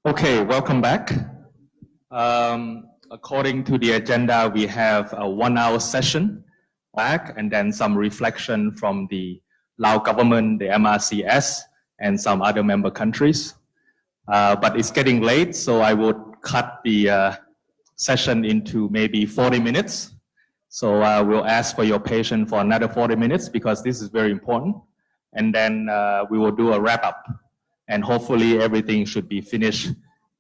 Okay, welcome back. According to the agenda, we have a 1-hour session back and then some reflection from the Lao government, the MRCS, and some other member countries. But it's getting late, so I would cut the session into maybe 40 minutes. So we'll ask for your patience for another 40 minutes because this is very important. And then we will do a wrap-up. And hopefully everything should be finished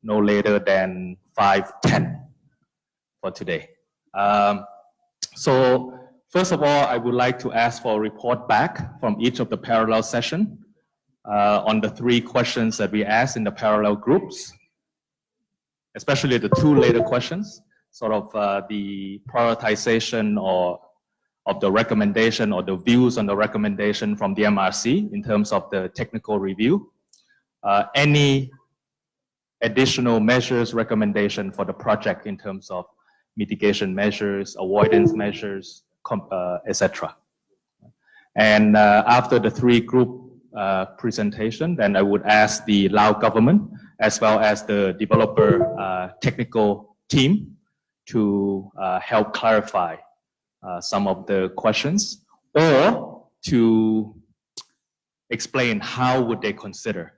no later than 5:10 for today. So first of all, I would like to ask for a report back from each of the parallel session on the 3 questions that we asked in the parallel groups, especially the 2 later questions, sort of the prioritization or of the recommendation or the views on the recommendation from the MRC in terms of the technical review. Any additional measures recommendation for the project in terms of mitigation measures, avoidance measures, etc. And after the 3 group presentation, then I would ask the Lao government as well as the developer technical team to help clarify some of the questions or to explain how would they consider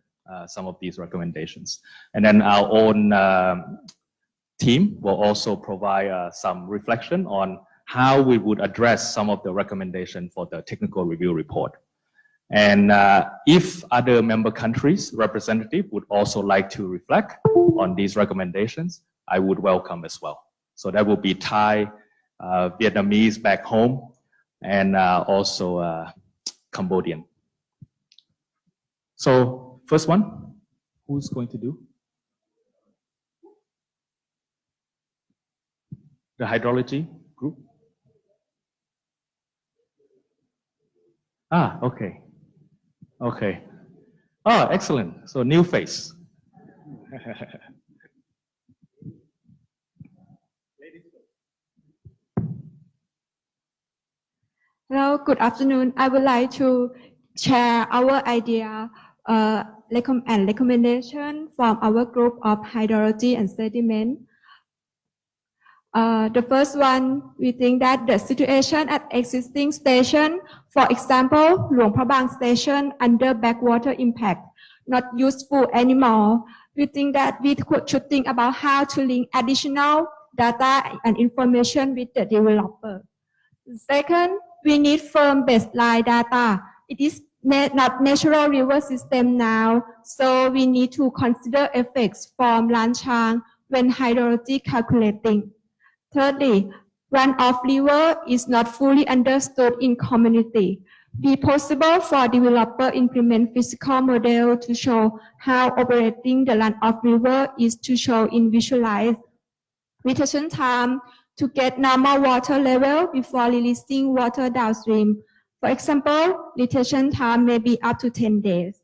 some of these recommendations. And then our own team will also provide some reflection on how we would address some of the recommendation for the technical review report. And if other member countries representative would also like to reflect on these recommendations, I would welcome as well. So that will be Thai, Vietnamese back home, and also Cambodian. So first one, who's going to do? The hydrology group? Okay. Okay. Oh, excellent. So new face. Hello, good afternoon. I would like to share our idea and recommendation from our group of hydrology and sediment. The first one, we think that the situation at existing station, for example, Luang Prabang station under backwater impact, not useful anymore. We think that we should think about how to link additional data and information with the developer. Second, we need firm baseline data. It is not natural river system now, so we need to consider effects from Lan Chang when hydrology calculating. Thirdly, runoff river is not fully understood in community. Be possible for developer implement physical model to show how operating the runoff river is to show in visualized retention time to get normal water level before releasing water downstream. For example, retention time may be up to 10 days.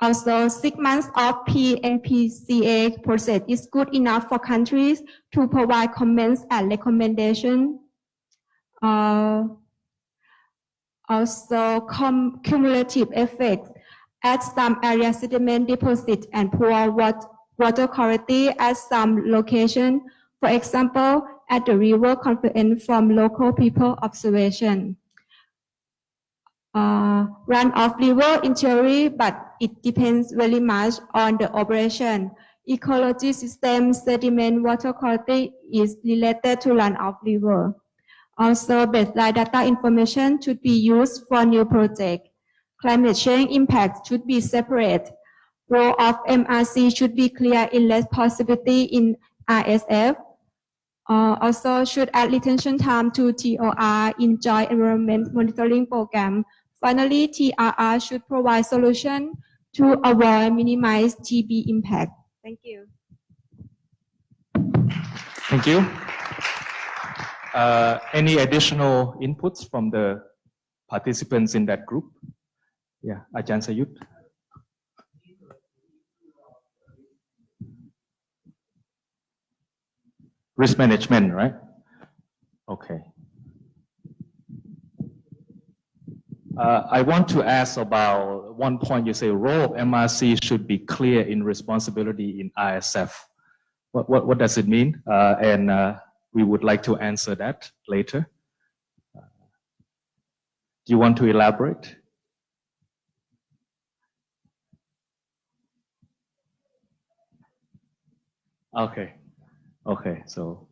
Also, 6 months of PAPCA process is good enough for countries to provide comments and recommendations. Also, cumulative effects at some area sediment deposit and poor water quality at some location. For example, at the river confluence from local people observation. Runoff river in theory, but it depends very much on the operation. Ecology system sediment water quality is related to runoff river. Also, baseline data information should be used for new project. Climate change impact should be separate. Role of MRC should be clear in less possibility in RSF. Also, should add retention time to TOR in Joint Environment Monitoring Program. Finally, TRR should provide solution to avoid minimize GB impact. Thank you. Thank you. Any additional inputs from the participants in that group? Yeah, Ajahn Sayut. Risk management, right? Okay. I want to ask about one point. You say role of MRC should be clear in responsibility in ISF. What does it mean? We would like to answer that later. Do you want to elaborate? Okay. So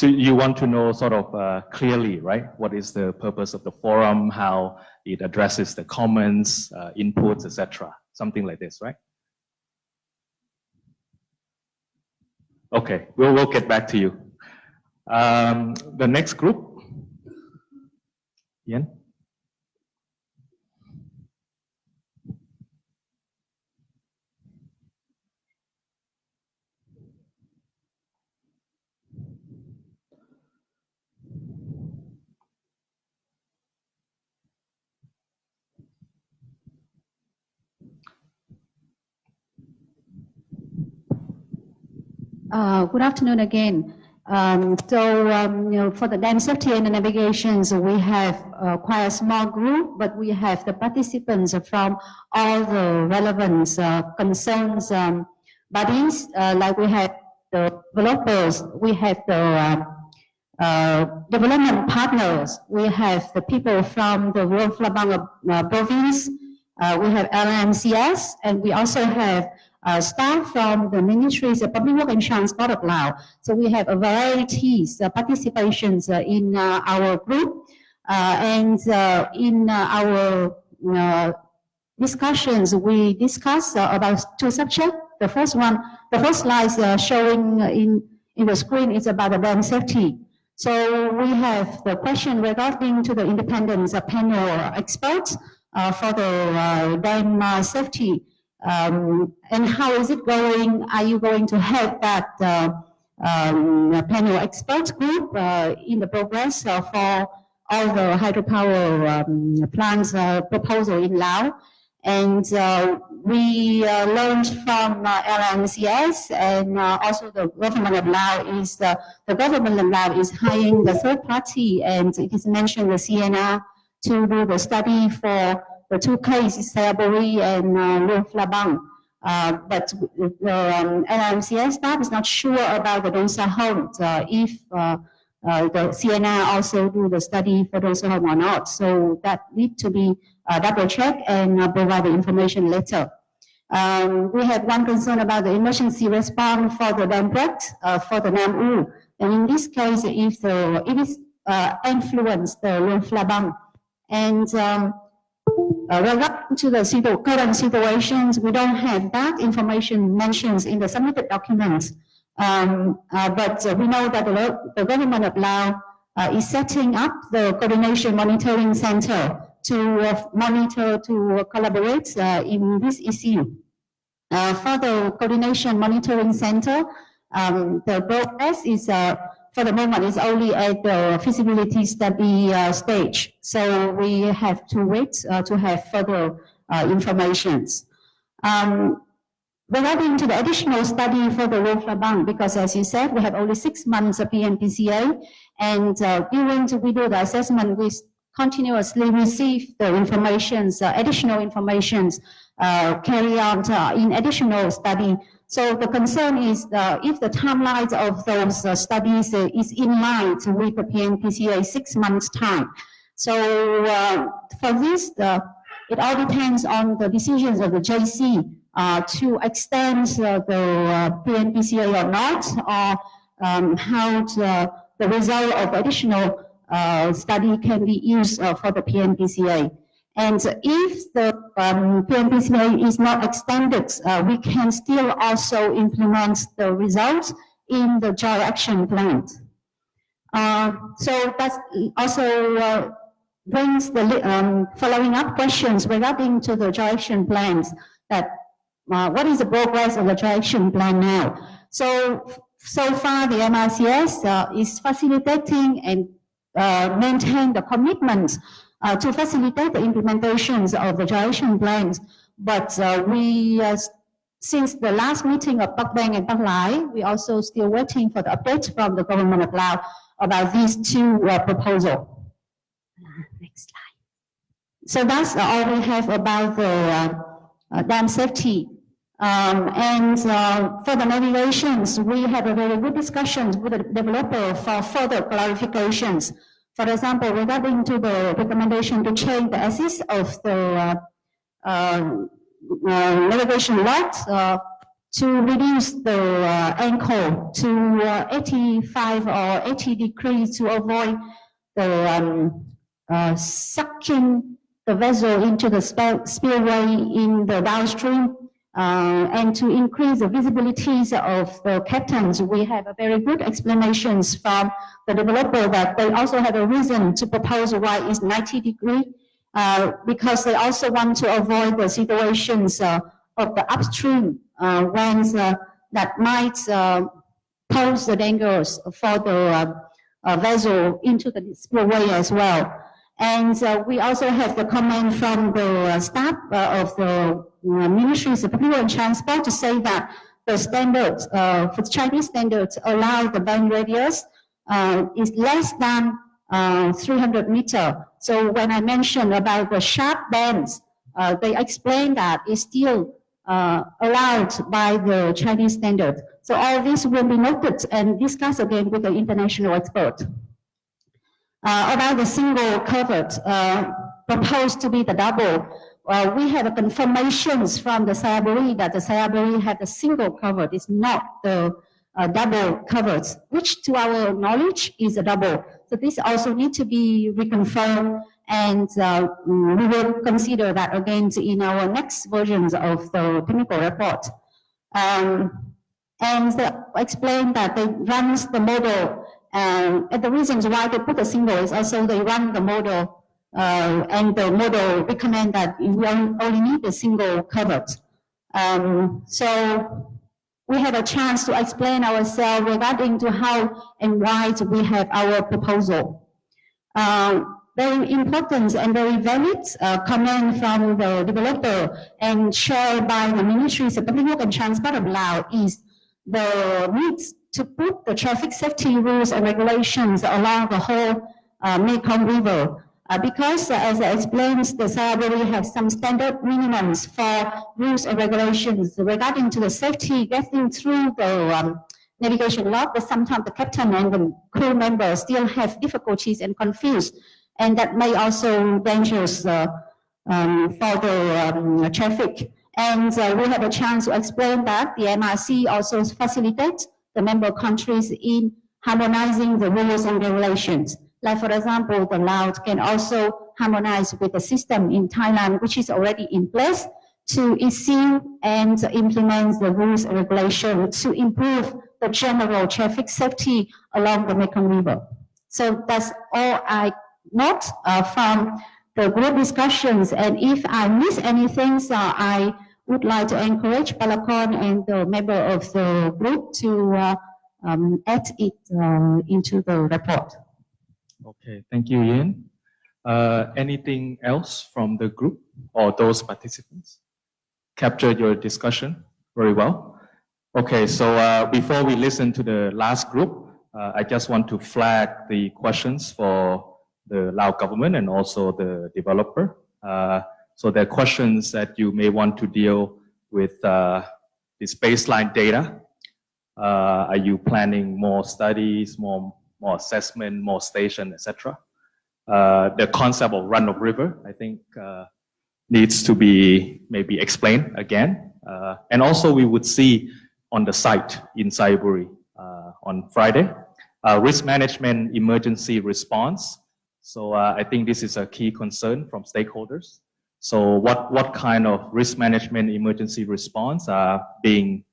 you want to know sort of clearly, right? What is the purpose of the forum, how it addresses the comments, inputs, etc. Something like this, right? Okay, we'll get back to you. The next group, Ian. Good afternoon again. For the dam safety and the navigations, we have quite a small group, but we have the participants from all the relevant concerns bodies. Like we have the developers, we have the development partners, we have the people from the Luang Prabang province, we have LMCS, and we also have staff from the Ministries of Public Works and Transport of Laos. So we have a variety of participations in our group, and in our discussions, we discuss about two subjects. The first slide showing in the screen is about the dam safety. So we have the question regarding to the independence panel experts for the dam safety. And how is it going? Are you going to have that panel experts group in the progress for all the hydropower plants proposal in Laos? And we learned from LMCS and also the government of Laos is the government of Laos is hiring the third party, and it is mentioned the CNR to do the study for the two cases, Sayaburi and Luang Prabang. But the LMCS staff is not sure about the Donsa Home, if the CNR also do the study for Donsa Home or not. So that need to be double checked and provide the information later. We have one concern about the emergency response for the dam break for the Nam U. And in this case, if it is influence the Luang Prabang. And regarding to the current situations, we don't have that information mentioned in the submitted documents. But we know that the government of Laos is setting up the coordination monitoring center to monitor, to collaborate in this issue. For the coordination monitoring center, the progress is for the moment is only at the feasibility study stage. So we have to wait to have further informations. Regarding to the additional study for the Luang Prabang, because as you said, we have only 6 months of PNPCA, and during we do the assessment, we continuously receive the informations, additional informations carry out in additional study. So the concern is if the timelines of those studies is in line with the PNPCA 6 months time. So for this, it all depends on the decisions of the JC to extend the PNPCA or not, or how the result of additional study can be used for the PMPCA. And if the PMPCA is not extended, we can still also implement the results in the joint action plan. So that also brings the following up questions regarding to the joint action plans. That what is the progress of the joint action plan now? So far the MRCS is facilitating and maintain the commitment to facilitate the implementations of the joint action plans. But since the last meeting of Bắc Bang and Bắc Lai, we also still waiting for the update from the government of Laos about these two proposals. Next slide. So that's all we have about the dam safety. For the navigations, we have a very good discussion with the developer for further clarifications. For example, regarding to the recommendation to change the axis of the navigation light to reduce the angle to 85 or 80 degrees to avoid the sucking the vessel into the spillway in the downstream. And to increase the visibilities of the captains, we have a very good explanations from the developer that they also have a reason to propose why it's 90 degrees, because they also want to avoid the situations of the upstream when that might pose the dangers for the vessel into the spillway as well. And we also have the comment from the staff of the Ministries of People and Transport to say that the standards, for Chinese standards, allow the band radius is less than 300 meters. So when I mentioned about the sharp bands, they explain that it's still allowed by the Chinese standard. So all this will be noted and discussed again with the international expert. About the single covered, proposed to be the double, we have confirmations from the Sayaburi that the Sayaburi had a single covered, it's not the double covered, which to our knowledge is a double. So this also need to be reconfirmed, and we will consider that again in our next versions of the technical report. And explain that they run the model, and the reasons why they put a single is also they run the model, and the model recommend that we only need a single covered. So we have a chance to explain ourselves regarding to how and why we have our proposal. Very important and very valid comment from the developer and shared by the Ministries of Public Works and Transport of Laos is the need to put the traffic safety rules and regulations along the whole Mekong River. Because as I explained, the Sayaburi has some standard minimums for rules and regulations regarding to the safety getting through the navigation log, but sometimes the captain and the crew members still have difficulties and confused, and that may also dangerous for the traffic. And we have a chance to explain that the MRC also facilitates the member countries in harmonizing the rules and regulations. Like for example, the Laos can also harmonize with the system in Thailand, which is already in place, to issue and implement the rules and regulations to improve the general traffic safety along the Mekong River. So that's all I note from the group discussions. And if I miss anything, so I would like to encourage Palakon and the member of the group to add it into the report. Okay, thank you, Ian. Anything else from the group or those participants? Captured your discussion very well. Okay, so before we listen to the last group, I just want to flag the questions for the Lao government and also the developer. So there are questions that you may want to deal with this baseline data. Are you planning more studies, more assessment, more station, etc.? The concept of run-of-river, I think, needs to be maybe explained again. And also we would see on the site in Sayaburi on Friday. Risk management emergency response. So I think this is a key concern from stakeholders. So what kind of risk management emergency response are being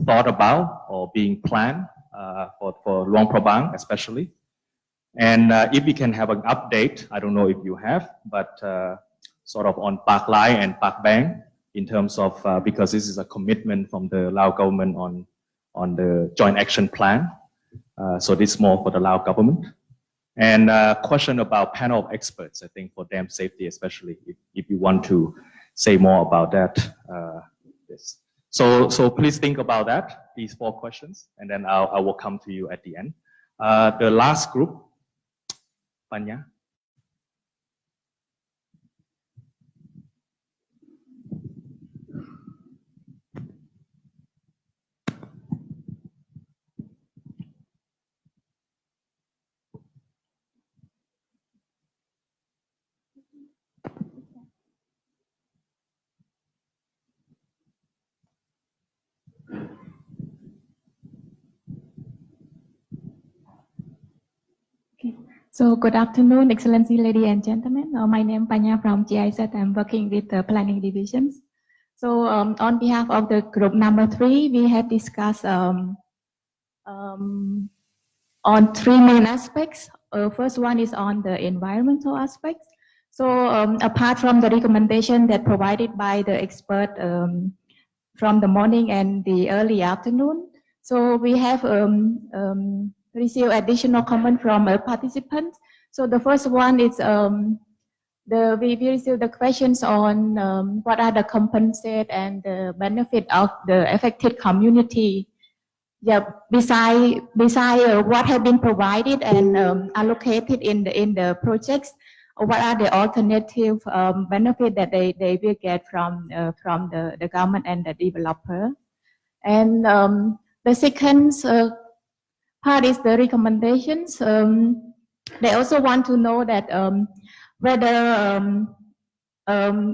thought about or being planned for Luang Prabang especially? And if we can have an update, I don't know if you have, but sort of on Pak Lai and Pak Bang in terms of, because this is a commitment from the Lao government on the joint action plan. So this is more for the Lao government. And question about panel of experts, I think for dam safety especially, if you want to say more about that. Yes. So please think about that, these 4 questions, and then I will come to you at the end. The last group, Panya. So good afternoon, Excellency, ladies and gentlemen. My name is Panya from GIZ. I'm working with the planning divisions. So on behalf of the group number 3, we have discussed on 3 main aspects. First one is on the environmental aspects. So apart from the recommendation that provided by the expert from the morning and the early afternoon, so we have receive additional comment from participants. So the first one is we received the questions on what are the compensate and the benefit of the affected community. Yeah, beside what have been provided and allocated in the projects, what are the alternative benefit that they will get from the government and the developer. And the second part is the recommendations. They also want to know that whether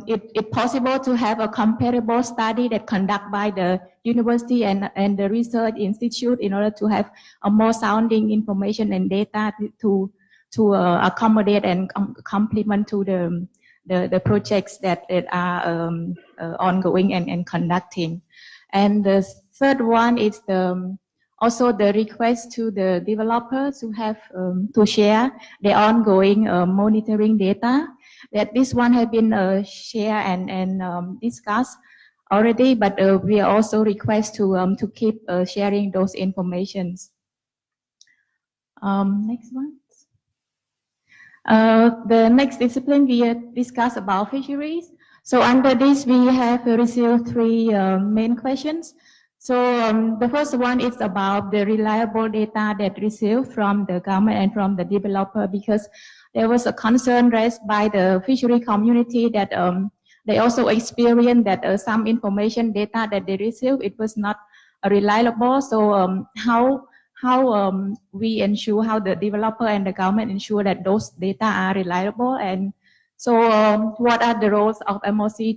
it's possible to have a comparable study that conducted by the university and the research institute in order to have a more sounding information and data to accommodate and complement to the projects that are ongoing and conducting. And the third one is also the request to the developers to have to share the ongoing monitoring data. That this one has been shared and discussed already, but we also request to keep sharing those informations. Next one. The next discipline we discuss about fisheries. So under this we have received 3 main questions. So the first one is about the reliable data that received from the government and from the developer, because there was a concern raised by the fishery community that they also experienced that some information data that they received, it was not reliable. So how we ensure, how the developer and the government ensure that those data are reliable, and so what are the roles of MOC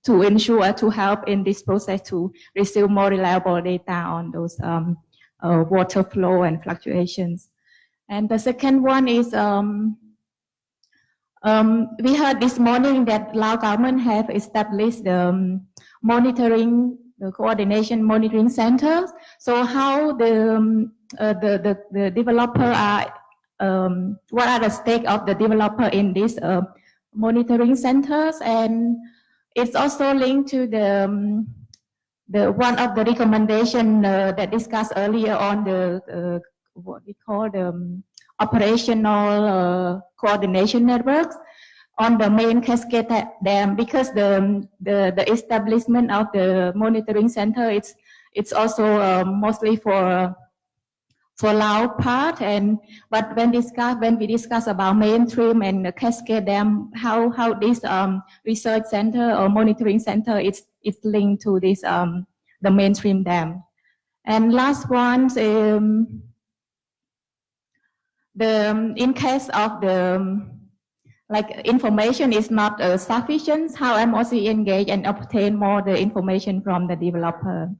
to ensure, to help in this process to receive more reliable data on those water flow and fluctuations. And the second one is we heard this morning that Lao government have established the monitoring, the coordination monitoring centers. So how the developer are, what are the stake of the developer in these monitoring centers? And it's also linked to the one of the recommendation that discussed earlier on the what we call the operational coordination networks on the main cascade dam, because the establishment of the monitoring center, it's also mostly for Lao part, and but when we discuss about mainstream and the cascade dam, how this research center or monitoring center it's linked to this the mainstream dam. And last one, in case of the like information is not sufficient, how MOC engage and obtain more the information from the developer.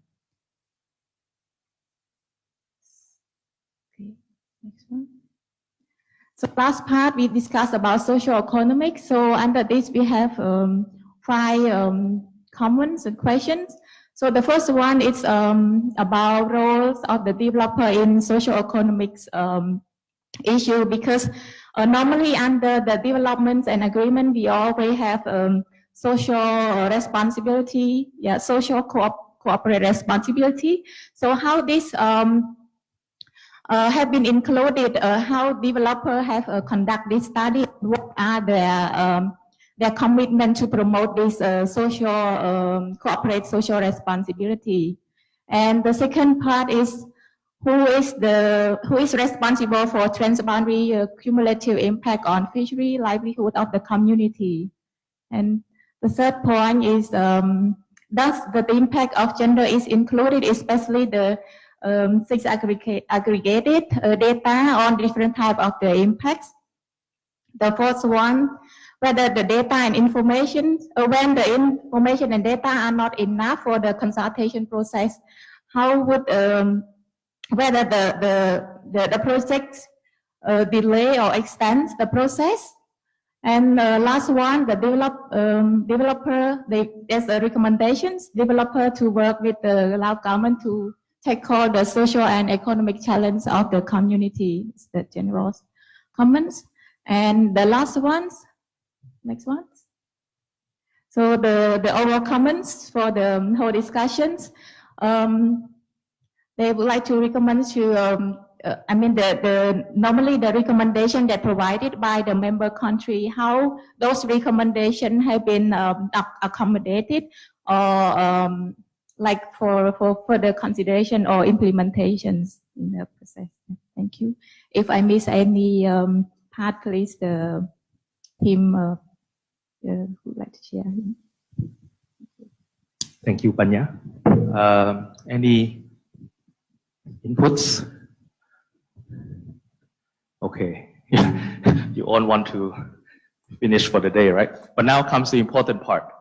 So last part we discussed about social economics. So under this we have 5 comments and questions. So the first one is about roles of the developer in social economics issue, because normally under the developments and agreement we always have social responsibility, social corporate responsibility. So how this have been included, how developers have conduct this study, what are their commitment to promote this social corporate social responsibility. And the second part is who is responsible for transboundary cumulative impact on fishery livelihood of the community. And the third point is thus the impact of gender is included, especially the 6 aggregated data on different type of the impacts. The fourth one, whether the data and information, when the information and data are not enough for the consultation process, how would whether the project delay or extends the process. And last one, the developer, there's a recommendations, developer to work with the Lao government to tackle the social and economic challenge of the community. It's the general comments. And the last ones, next ones. So the overall comments for the whole discussions, they would like to recommend to, normally the recommendation that provided by the member country, how those recommendations have been accommodated or like for further consideration or implementations in the process. Thank you. If I miss any part, please the team would like to share. Thank you, Panya. Any inputs? Okay. You all want to finish for the day, right? But now comes the important part.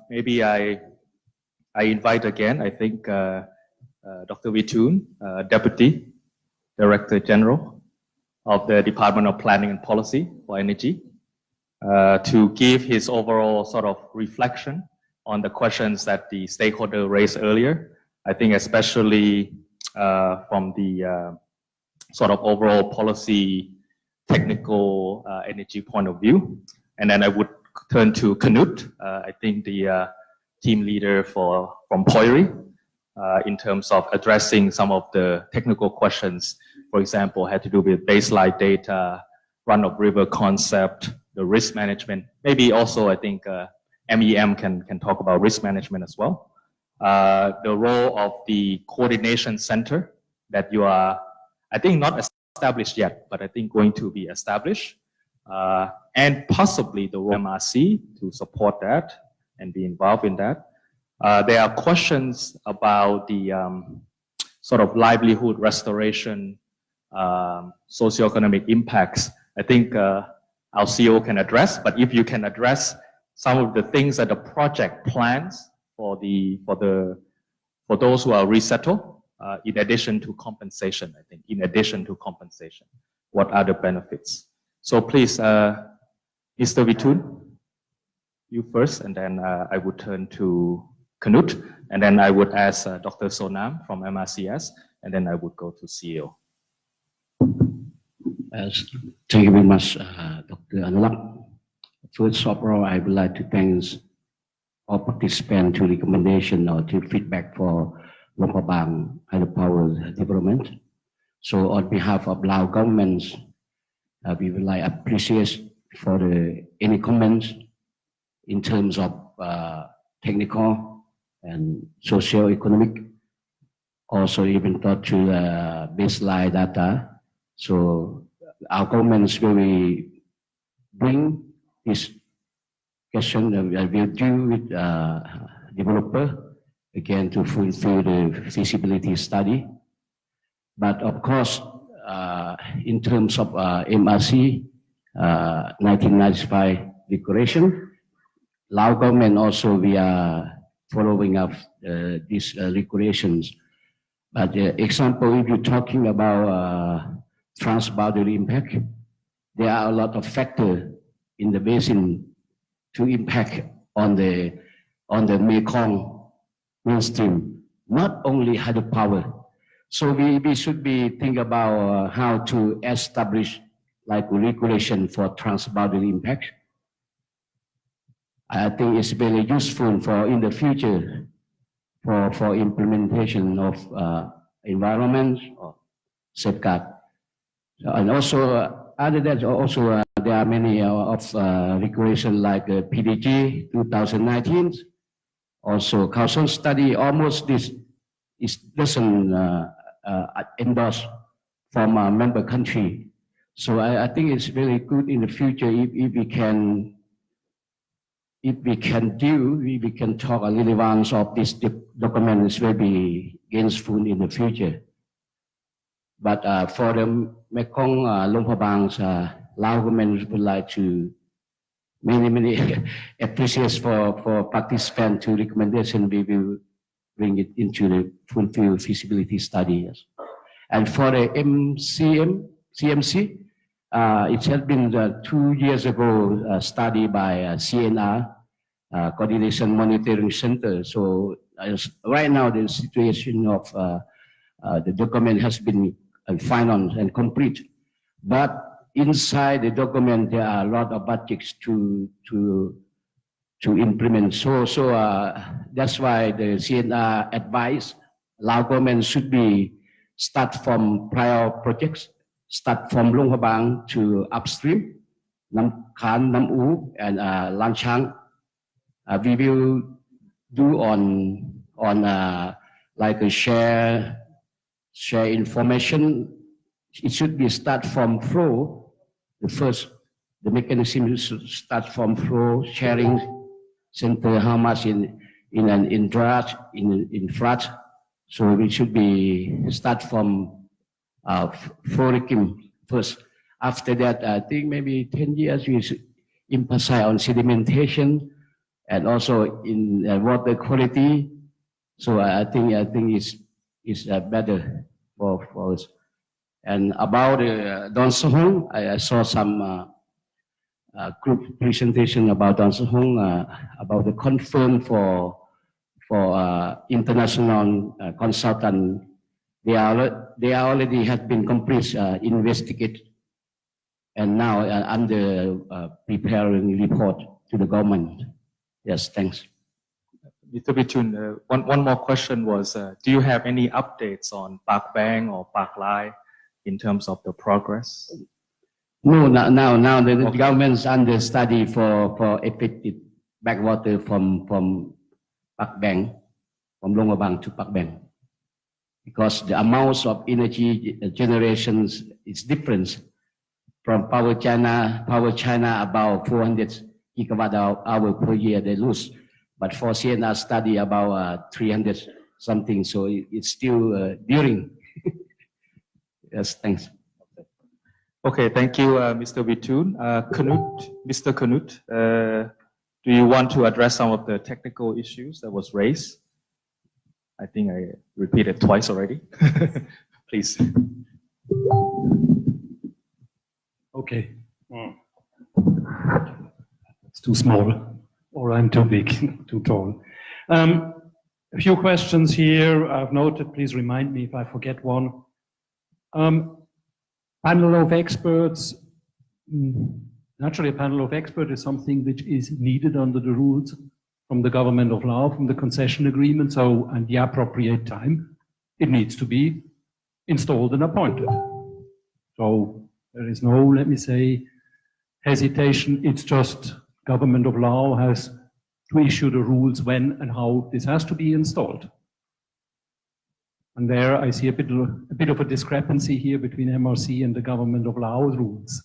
Maybe I invite again, I think, Dr. Vitun, Deputy Director General of the Department of Planning and Policy for Energy, to give his overall sort of reflection on the questions that the stakeholder raised earlier. I think especially from the sort of overall policy, technical energy point of view. And then I would turn to Knut, I think the team leader from POIRI, in terms of addressing some of the technical questions, for example, had to do with baseline data, run-of-river concept, the risk management. Maybe also I think MEM can talk about risk management as well. The role of the coordination center that you are, I think not established yet, but I think going to be established, and possibly the role of MRC to support that and be involved in that. There are questions about the sort of livelihood restoration, socioeconomic impacts. I think our CEO can address, but if you can address some of the things that the project plans for those who are resettled, in addition to compensation, I think, in addition to compensation, what are the benefits? So please, Mr. Vitun, you first, and then I would turn to Knut, and then I would ask Dr. Sonam from MRCS, and then I would go to CEO. Thank you very much, Dr. Anurag. First of all, I would like to thank all participants to recommendation or to feedback for Luang Prabang hydropower development. So on behalf of Lao governments, we would like appreciate for any comments in terms of technical and socio-economic, also even thought to baseline data. So our governments will bring this question that we'll deal with developer again to fulfill the feasibility study. But of course, in terms of MRC 1995 declaration, Lao government also we are following up these regulations. But example, if you're talking about transboundary impact, there are a lot of factors in the basin to impact on the Mekong mainstream, not only hydropower. So we should be think about how to establish like regulation for transboundary impact. I think it's very useful for in the future for implementation of environment or safeguard. So, and also other than also there are many of regulation like PDG 2019. Also, council study almost this doesn't endorse from a member country. So I think it's very good in the future if we can talk a little advance of this document is very useful in the future. But for the Mekong Luang Prabang's Lao government would like to many appreciate for participant to recommendation. We will bring it into the fulfill feasibility study. Yes. And for the CMC, it has been 2 years ago study by CNR, Coordination Monitoring Center. So right now the situation of the document has been final and complete, but inside the document there are a lot of budgets to implement. So that's why the CNR advice Lao government should be start from prior projects, start from Luang Prabang to upstream, Nam Khan, Nam U, and Lan Chang. We will do on like a share information. It should be start from flow. The mechanism should start from flow sharing center, how much in flood. So we should be start from flow regime first. After that, I think maybe 10 years we should emphasize on sedimentation and also in water quality. So I think it's better for us. And about Don Sahong, I saw some group presentation about Don Sahong, about the confirm for international consultant. They already have been complete investigate, and now under preparing report to the government. Yes, thanks. Mr. Vichun, one more question was, do you have any updates on Pak Bang or Pak Lai in terms of the progress? No, now the government's under study for effective backwater from Pak Bang, from Luang Prabang to Pak Bang, because the amounts of energy generations is different. From Power China about 400 gigawatt hour per year they lose, but for CNR study about 300 something. So it's still during. Yes, thanks. Okay, thank you, Mr. Vitun. Mr. Knut, do you want to address some of the technical issues that was raised? I think I repeated twice already. Please. Okay. It's too small, or I'm too big, too tall. A few questions here I've noted. Please remind me if I forget one. Panel of experts. Naturally, a panel of experts is something which is needed under the rules from the government of Laos, from the concession agreement. So, at the appropriate time, it needs to be installed and appointed. So, there is no, let me say, hesitation. It's just government of Laos has to issue the rules when and how this has to be installed. And there I see a bit of a discrepancy here between MRC and the government of Laos rules.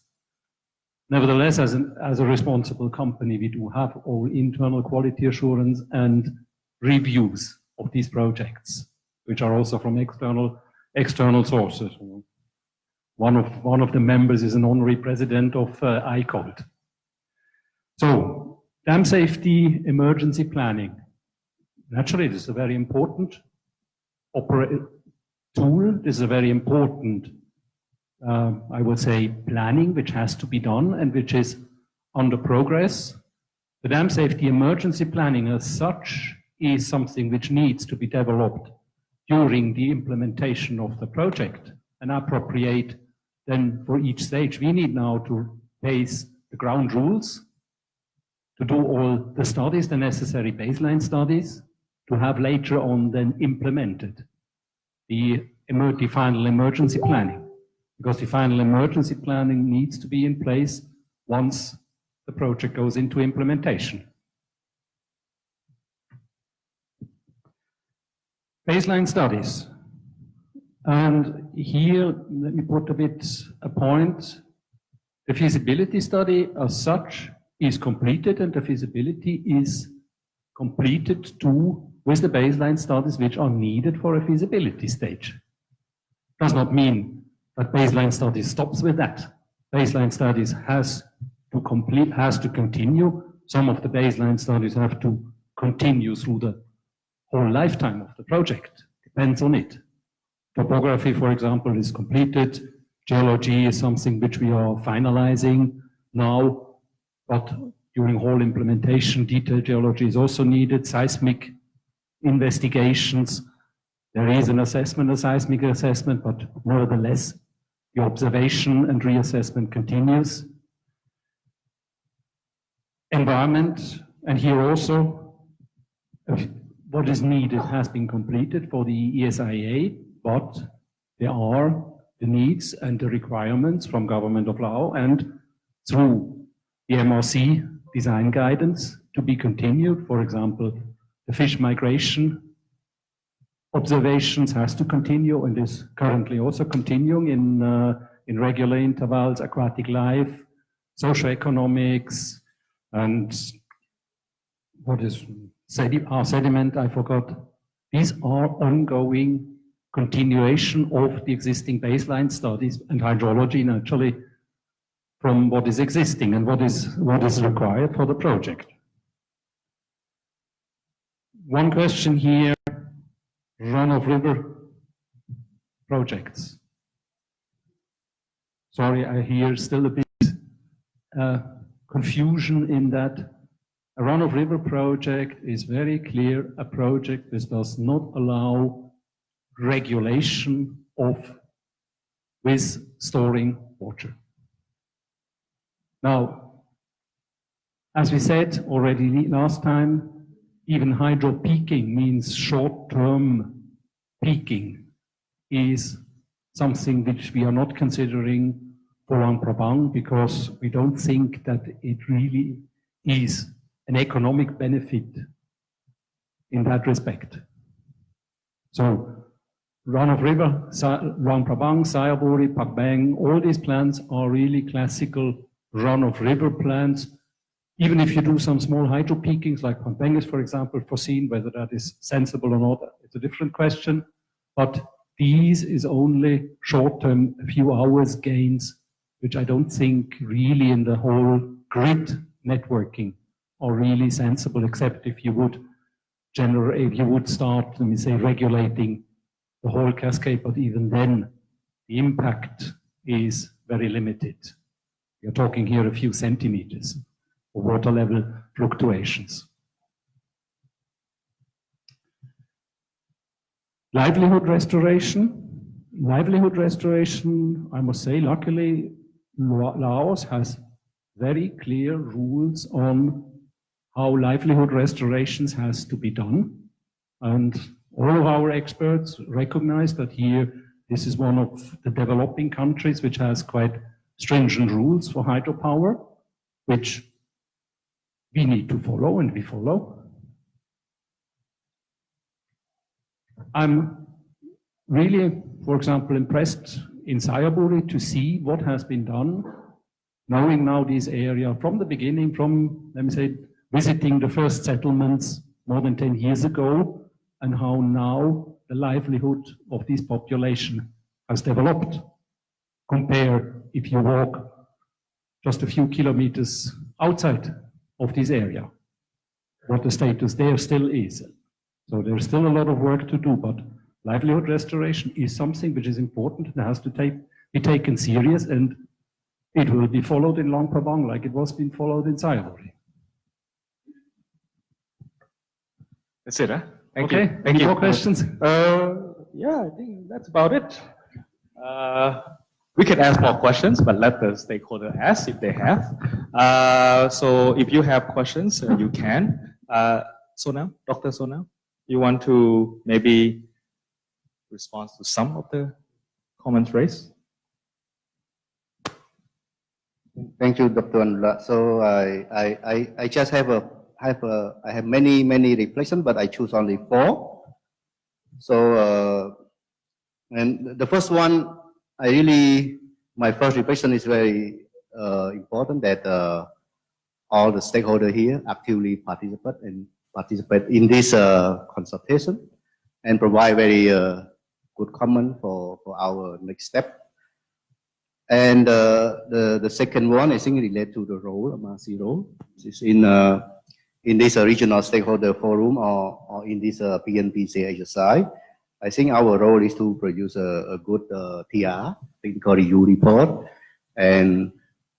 Nevertheless, as a responsible company, we do have our internal quality assurance and reviews of these projects, which are also from external sources. One of the members is an honorary president of ICOLT. So, dam safety emergency planning. Naturally, this is a very important tool. This is a very important I would say, planning which has to be done and which is under progress. The dam safety emergency planning as such is something which needs to be developed during the implementation of the project and appropriate then for each stage. We need now to base the ground rules, to do all the studies, the necessary baseline studies, to have later on then implemented the final emergency planning. Because the final emergency planning needs to be in place once the project goes into implementation. Baseline studies. And here, let me put a point. The feasibility study as such is completed, and the feasibility is completed too with the baseline studies which are needed for a feasibility stage. Does not mean that baseline studies stops with that. Baseline studies has to continue. Some of the baseline studies have to continue through the whole lifetime of the project. Depends on it. Topography, for example, is completed. Geology is something which we are finalizing now, but during whole implementation, detailed geology is also needed. Seismic investigations. There is an assessment, a seismic assessment, but nevertheless, the observation and reassessment continues. Environment, and here also, what is needed has been completed for the ESIA, but there are the needs and the requirements from Government of Laos and through the MRC design guidance to be continued. For example, the fish migration observations has to continue and is currently also continuing in regular intervals, aquatic life, socioeconomics, and what is sediment, I forgot. These are ongoing continuation of the existing baseline studies and hydrology naturally from what is existing and what is required for the project. One question here, run-of-river projects. Sorry, I hear still a bit confusion in that. A run-of-river project is very clear a project which does not allow regulation with storing water. Now, as we said already last time, even hydro peaking means short-term peaking is something which we are not considering for Luang Prabang because we don't think that it really is an economic benefit in that respect. So, run-of-river, Luang Prabang, Sayaburi, Pakbang, all these plants are really classical run-of-river plants. Even if you do some small hydro peakings, like Pakbang is, for example, foreseen, whether that is sensible or not, it's a different question. But these is only short-term, a few hours gains, which I don't think really in the whole grid networking are really sensible, except if you would start, let me say, regulating the whole cascade, but even then, the impact is very limited. We are talking here a few centimeters of water level fluctuations. Livelihood restoration. Livelihood restoration, I must say, luckily, Laos has very clear rules on how livelihood restorations has to be done. And all of our experts recognize that here, this is one of the developing countries which has quite stringent rules for hydropower, which we need to follow and we follow. I'm really, for example, impressed in Sayaburi to see what has been done, knowing now this area from the beginning, from, let me say, visiting the first settlements more than 10 years ago, and how now the livelihood of this population has developed. Compare if you walk just a few kilometers outside of this area, what the status there still is. So there's still a lot of work to do, but livelihood restoration is something which is important and has to be taken serious, and it will be followed in Luang Prabang like it was being followed in Sayaburi. That's it, huh? Thank Okay, you. Thank any you. more questions? Yeah, I think that's about it. We can ask more questions, but let the stakeholder ask if they have. So if you have questions, you can. Sonal, Dr. Sonal, you want to maybe respond to some of the comments raised? Thank you, Dr. Anula. So I just I have many reflections, but I choose only 4. So and the first one, my first reflection is very important that all the stakeholders here actively participate in this consultation and provide very good comment for our next step. And the second one, I think, related to the role, MRC role, is in this regional stakeholder forum or in this PNPC exercise. I think our role is to produce a good TR, technical review report, and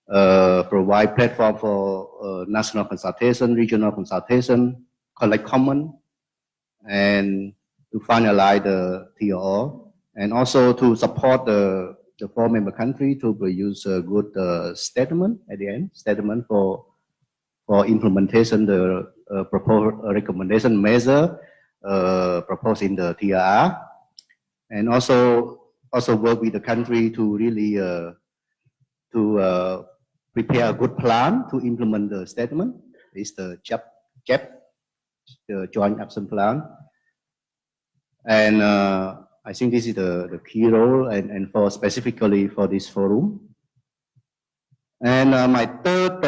provide platform for national consultation, regional consultation, collect comment, and to finalize the TR, and also to support the 4 member country to produce a good statement at the end, statement for implementation the proposed recommendation measure proposed in the TR, and also work with the country to really to prepare a good plan to implement the statement. It's the JAP, the Joint Action Plan, and I think this is the key role and for specifically for this forum. And my third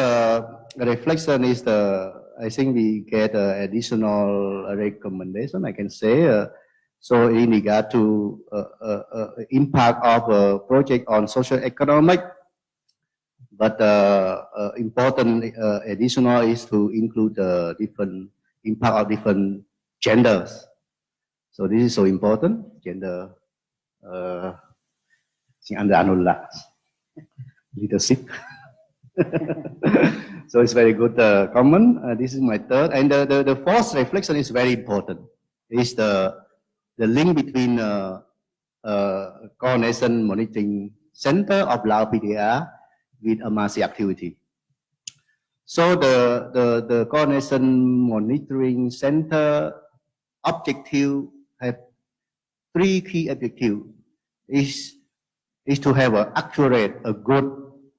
reflection is I think we get additional recommendation, I can say. So in regard to impact of a project on social economic, but important additional is to include the different impact of different genders. So this is so important, gender, under Anula, leadership. So it's very good comment. This is my third. And the fourth reflection is very important. Is the link between Coordination Monitoring Center of Lao PDR with MRC activity. So the Coordination Monitoring Center objective have 3 key objectives. Is to have an accurate, a good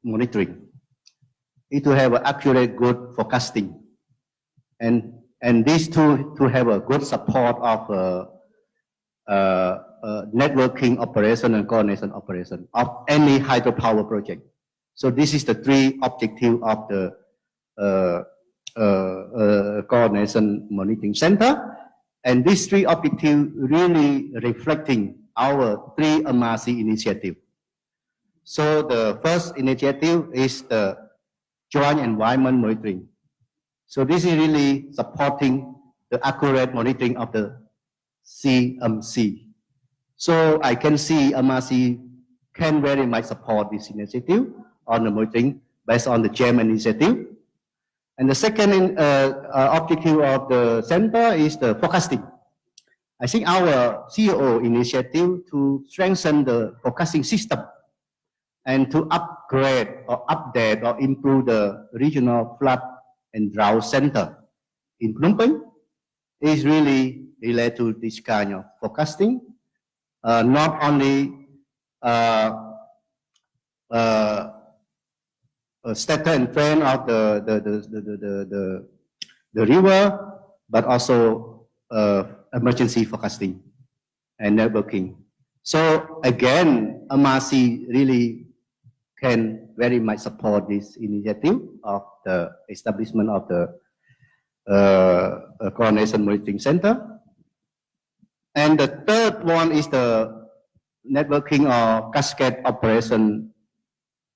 monitoring. Is to have an accurate, good forecasting, and these two to have a good support of networking operation and coordination operation of any hydropower project. So this is the 3 objectives of the Coordination Monitoring Center, and these 3 objectives really reflecting our 3 MRC initiatives. So the first initiative is the Joint Environment Monitoring. So this is really supporting the accurate monitoring of the CMC. So I can see MRC can very much support this initiative on the monitoring based on the GEM initiative. And the second objective of the center is the forecasting. I think our COO initiative to strengthen the forecasting system and to upgrade or update or improve the regional flood and drought center in Phnom Penh is really related to this kind of forecasting. Not only status and trend of the river, but also emergency forecasting and networking. So again, MRC really can very much support this initiative of the establishment of the Coordination Monitoring Center. And the third one is the networking or cascade operation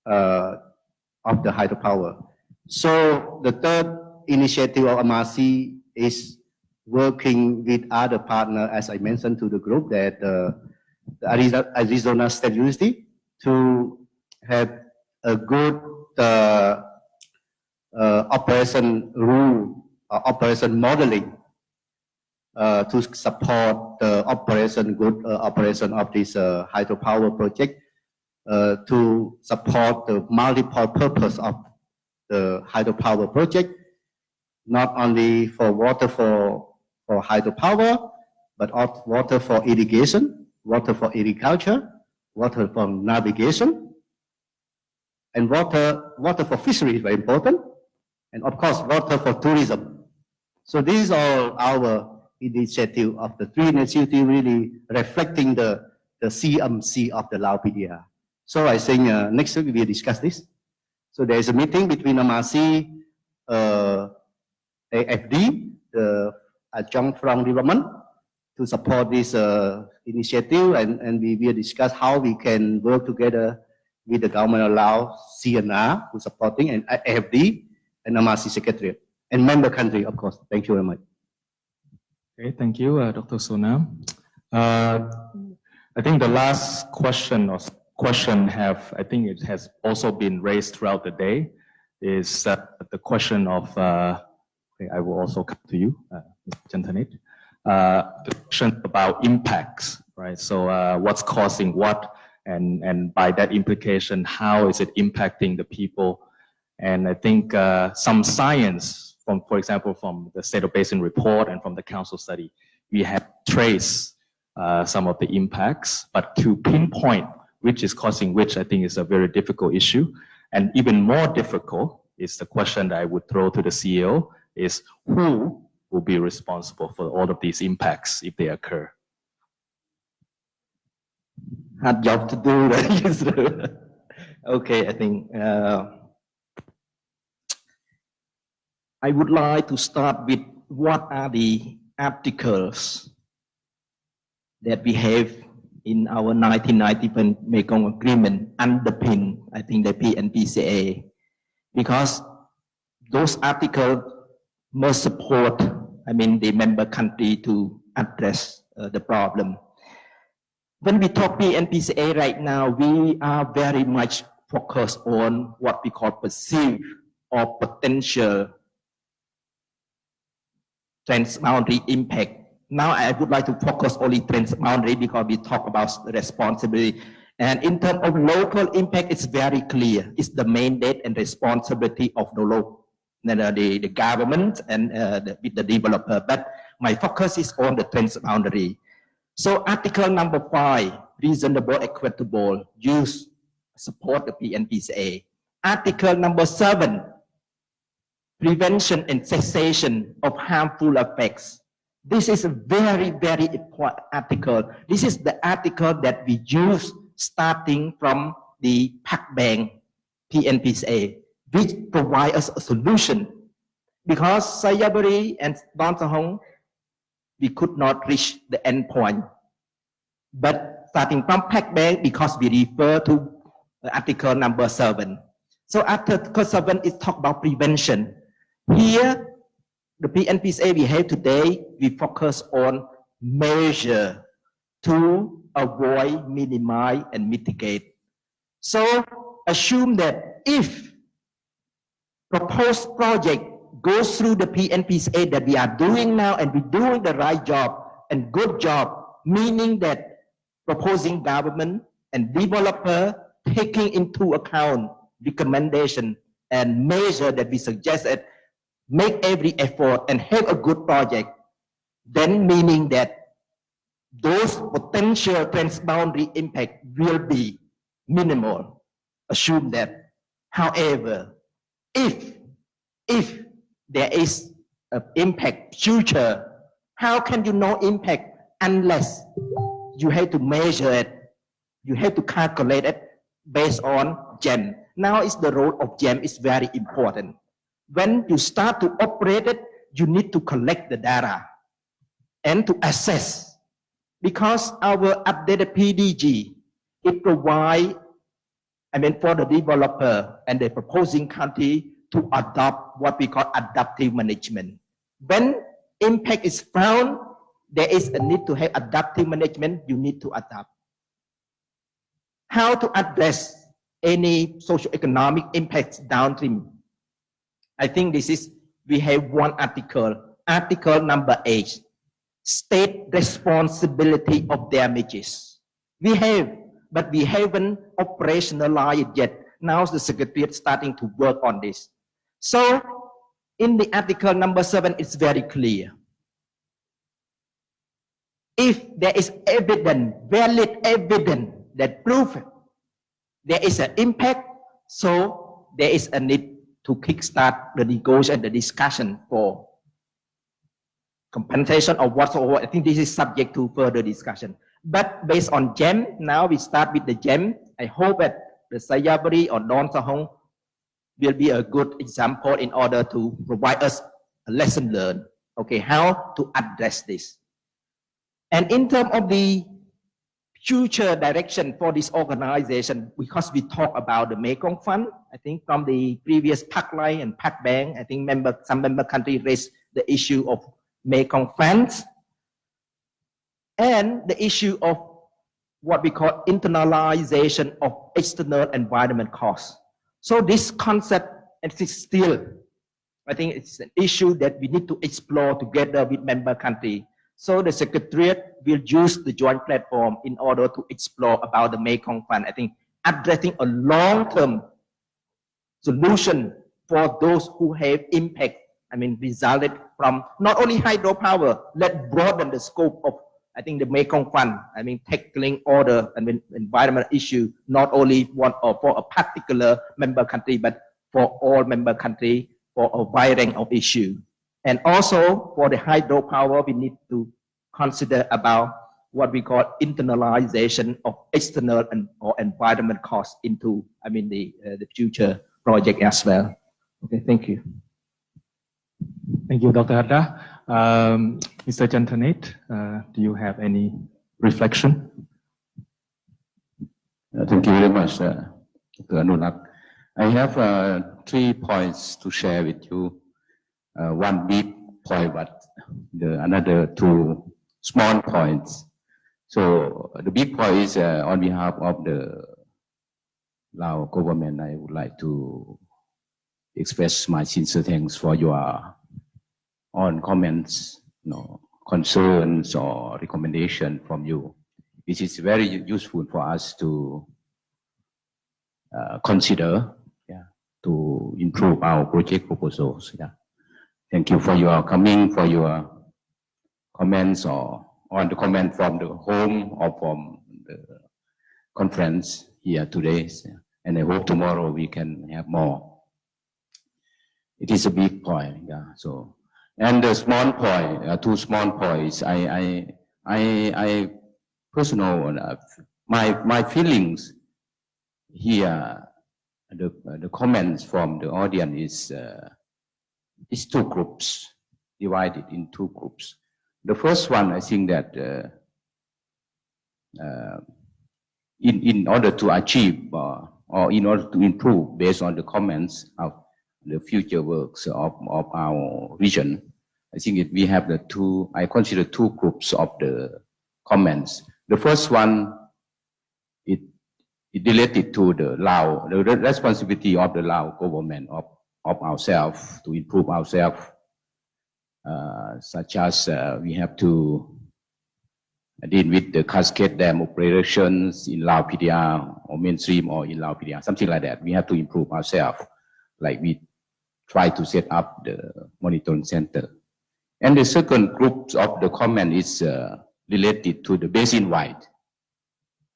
of the hydropower. So the third initiative of MRC is working with other partners, as I mentioned to the group, that the Arizona State University to have a good operation rule or operation modeling to support the good operation of this hydropower project, to support the multiple purpose of the hydropower project, not only for water for hydropower, but also water for irrigation, water for agriculture, water for navigation, and water for fishery is very important, and of course water for tourism. So these are our initiative of the three initiatives really reflecting the CMC of the Lao PDR. So I think next week we will discuss this. So there is a meeting between MRC, AFD, the adjunct from development, to support this initiative, and we will discuss how we can work together with the government of Laos, CNR, who supporting, and AFD, and MRC Secretariat, and member country, of course. Thank you very much. Okay, thank you, Dr. Sonam. I think the last question I think it has also been raised throughout the day, is the question of, okay, I will also come to you, Jantanit, the question about impacts, right? So what's causing what, and by that implication, how is it impacting the people? And I think some science, for example, from the State of Basin report and from the council study, we have traced some of the impacts, but to pinpoint which is causing which, I think is a very difficult issue. And even more difficult is the question that I would throw to the CEO is who will be responsible for all of these impacts if they occur? Hard job to do, right? Okay, I think I would like to start with what are the articles that we have in our 1990 Mekong Agreement underpin, I think, the PNPCA, because those articles must support, the member country to address the problem. When we talk PNPCA right now, we are very much focused on what we call perceived or potential transboundary impact. Now I would like to focus only transboundary because we talk about responsibility. And in terms of local impact, it's very clear. It's the mandate and responsibility of the local, the government and the developer. But my focus is on the transboundary. So article number 5, reasonable, equitable use, support the PNPCA. Article number 7, prevention and cessation of harmful effects. This is a very, very important article. This is the article that we use starting from the Pak Bang PNPCA, which provide us a solution. Because Sayaburi and Don Sahong, we could not reach the end point. But starting from Pak Bang, because we refer to article number 7. So article 7 is talk about prevention. Here, the PNPCA we have today, we focus on measure to avoid, minimize, and mitigate. So assume that if proposed project goes through the PNPCA that we are doing now and we're doing the right job and good job, meaning that proposing government and developer taking into account recommendation and measure that we suggested, make every effort and have a good project, then meaning that those potential transboundary impact will be minimal. Assume that. However, if there is an impact future, how can you know impact unless you have to measure it, you have to calculate it based on GEM. Now is the role of GEM is very important. When you start to operate it, you need to collect the data and to assess. Because our updated PDG, it provides, for the developer and the proposing country to adopt what we call adaptive management. When impact is found, there is a need to have adaptive management, you need to adapt. how to address any socio-economic impacts downstream. I think this is, we have one article number 8, state responsibility of damages. We have, but we haven't operationalized it yet. Now the Secretariat starting to work on this. So in the article number 7, it's very clear. If there is evidence, valid evidence that proves there is an impact, so there is a need to kickstart the negotiation, the discussion for compensation or whatsoever. I think this is subject to further discussion. But based on GEM, now we start with the GEM. I hope that the Sayabari or Don Sahong will be a good example in order to provide us a lesson learned, okay, how to address this. And in terms of the future direction for this organization, because we talk about the Mekong Fund, I think from the previous Pak Lai and Pak Bang, I think some member countries raised the issue of Mekong funds and the issue of what we call internalization of external environment costs. So this concept exists still. I think it's an issue that we need to explore together with member countries. So the Secretariat will use the joint platform in order to explore about the Mekong Fund. I think addressing a long-term solution for those who have impact, I mean, resulted from not only hydropower, let's broaden the scope of, I think, the Mekong Fund. I mean, tackling all the environmental issue, not only one or for a particular member country, but for all member countries for a wide range of issues. And also for the hydropower, we need to consider about what we call internalization of external or environment costs into, I mean, the future project as well. Okay, thank you. Thank you, Dr. Hadda. Mr. Jantanate, do you have any reflection? Thank you very much, Dr. Anulak. I have 3 points to share with you. One big point, but another 2 small points. So the big point is on behalf of the Lao government, I would like to express my sincere thanks for your own comments, concerns or recommendation from you. This is very useful for us to consider, to improve our project proposals. Thank you for your coming, for your comments or on the comment from the home or from the conference here today. And I hope tomorrow we can have more. It is a big point. So, and the small point, 2 small points. I personal, my feelings here, the comments from the audience is 2 groups, divided in 2 groups. The first one, I think that in order to achieve or in order to improve based on the comments of the future works of our region, I think we have I consider 2 groups of the comments. The first one, it related to the Lao, the responsibility of the Lao government of ourselves to improve ourselves, such as we have to deal with the cascade dam operations in Lao PDR or mainstream or in Lao PDR, something like that. We have to improve ourselves, like we try to set up the monitoring center. And the second group of the comment is related to the basin-wide.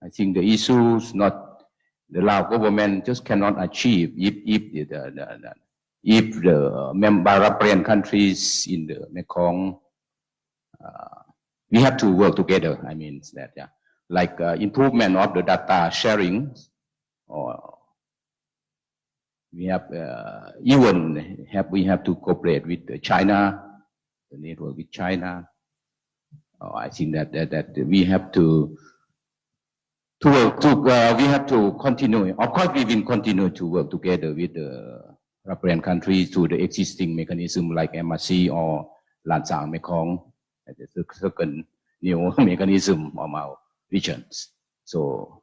I think the issues not the Lao government just cannot achieve if the member countries in the Mekong, we have to work together. I mean that, like improvement of the data sharing, or we have we have to cooperate with China, the network with China. I think that we have to work we have to continue. Of course, we will continue to work together with the reference countries through the existing mechanism like MRC or Lansang Mekong, the second new mechanism of our regions. So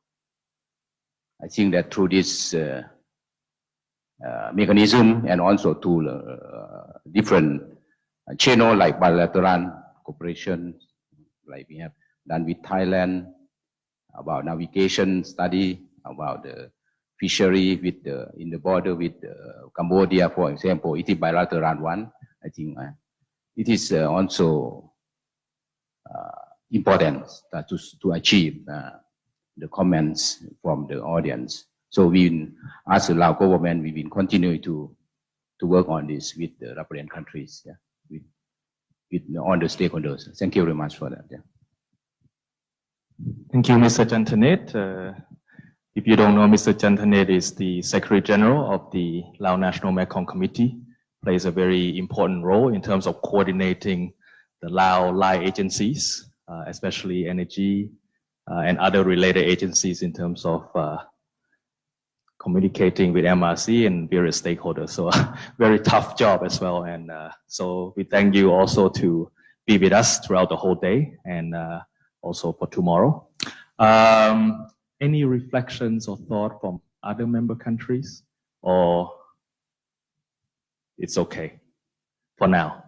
I think that through this mechanism and also to different channel like bilateral cooperation, like we have done with Thailand about navigation study, about the fishery with in the border with Cambodia, for example, it is bilateral one. I think it is also important to achieve the comments from the audience. So we, as the Lao government, we will continue to work on this with the representative countries, with all the stakeholders. Thank you very much for that. Thank you, Mr. Jantanet. If you don't know, Mr. Jantanet is the Secretary General of the Lao National Mekong Committee, plays a very important role in terms of coordinating the Lao Lai agencies, especially energy and other related agencies in terms of communicating with MRC and various stakeholders. So very tough job as well. And so we thank you also to be with us throughout the whole day and also for tomorrow. Any reflections or thought from other member countries, or it's okay for now?